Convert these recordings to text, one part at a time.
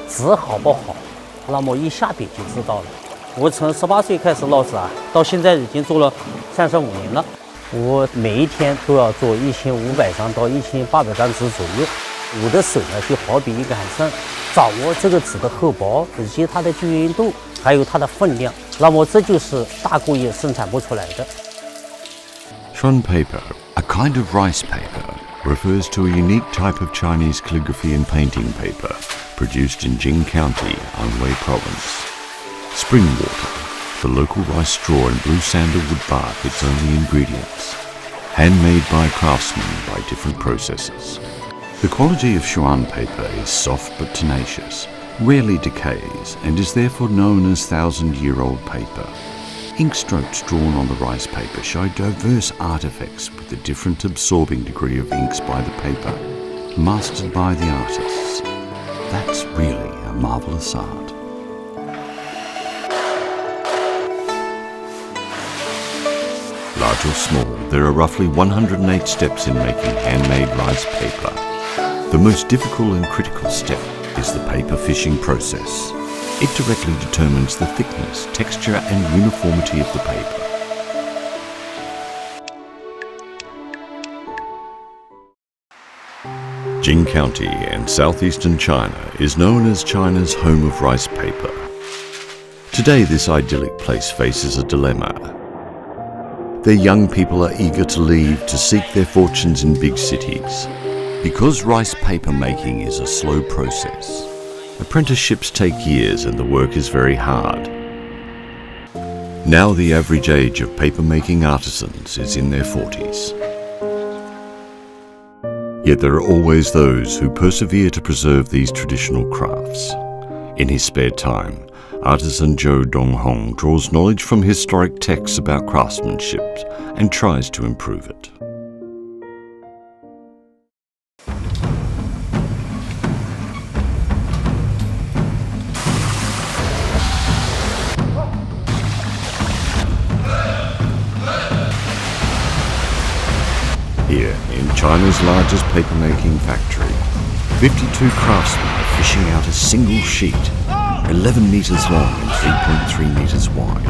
纸好不好，那么一下笔就知道了。我从18岁开始烙纸啊，到现在已经做了35年了。我每一天都要做1500张到1800张纸左右。我的手呢，就好比一个喊上，掌握这个纸的厚薄以及它的均匀度，还有它的分量，那么这就是大工业生产不出来的。Shuan paper, a kind of rice paper, refers to a unique type of Chinese calligraphy and painting paper produced in Jing County, Anhui Province. Spring water, the local rice straw and blue sandalwood bark its only ingredients, handmade by craftsmen by different processes. The quality of Shuan paper is soft but tenacious, rarely decays, and is therefore known as 1,000-year-old paper. Ink strokes drawn on the rice paper show diverse artifacts with a different absorbing degree of inks by the paper, mastered by the artists. That's really a marvellous art. Large or small, there are roughly 108 steps in making handmade rice paper. The most difficult and critical step is the paper fishing process. It directly determines the thickness, texture and uniformity of the paper. Jing County in southeastern China is known as China's home of rice paper. Today this idyllic place faces a dilemma. Their young people are eager to leave to seek their fortunes in big cities. Because rice paper making is a slow process, apprenticeships take years and the work is very hard. Now the average age of paper-making artisans is in their 40s. Yet there are always those who persevere to preserve these traditional crafts. In his spare time, artisan Zhou Donghong draws knowledge from historic texts about craftsmanship and tries to improve it. Here, in China's largest paper-making factory, 52 craftsmen are fishing out a single sheet, 11 meters long and 3.3 meters wide.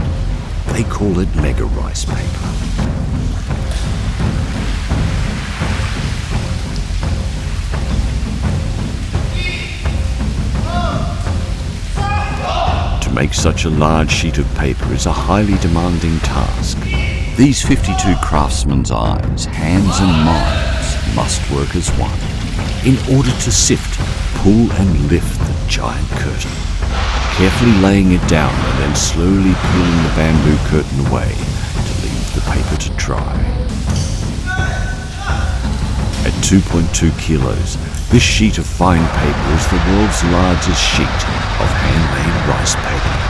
They call it mega rice paper. To make such a large sheet of paper is a highly demanding task. These 52 craftsmen's eyes, hands and minds must work as one in order to sift, pull and lift the giant curtain, carefully laying it down and then slowly peeling the bamboo curtain away to leave the paper to dry. At 2.2 kilos, this sheet of fine paper is the world's largest sheet of handmade rice paper.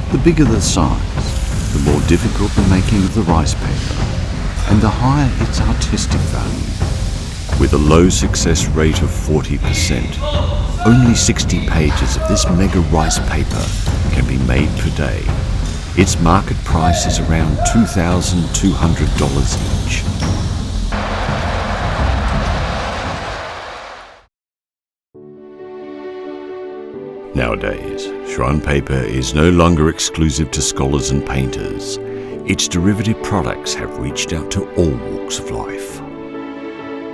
The bigger the size, the more difficult the making of the rice paper, and the higher its artistic value. With a low success rate of 40%, only 60 pages of this mega rice paper can be made per day. Its market price is around $2,200 each. Nowadays, Shuan paper is no longer exclusive to scholars and painters. Its derivative products have reached out to all walks of life.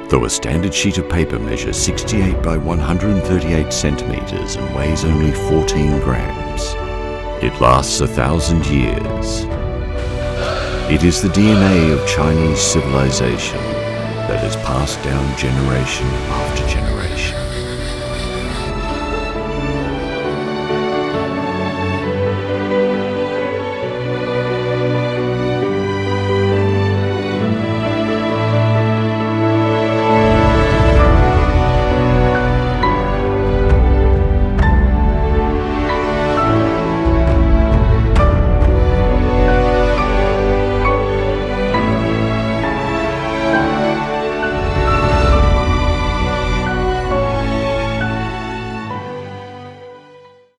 Though a standard sheet of paper measures 68 by 138 centimeters and weighs only 14 grams, it lasts 1,000 years. It is the DNA of Chinese civilization that is passed down generation after generation.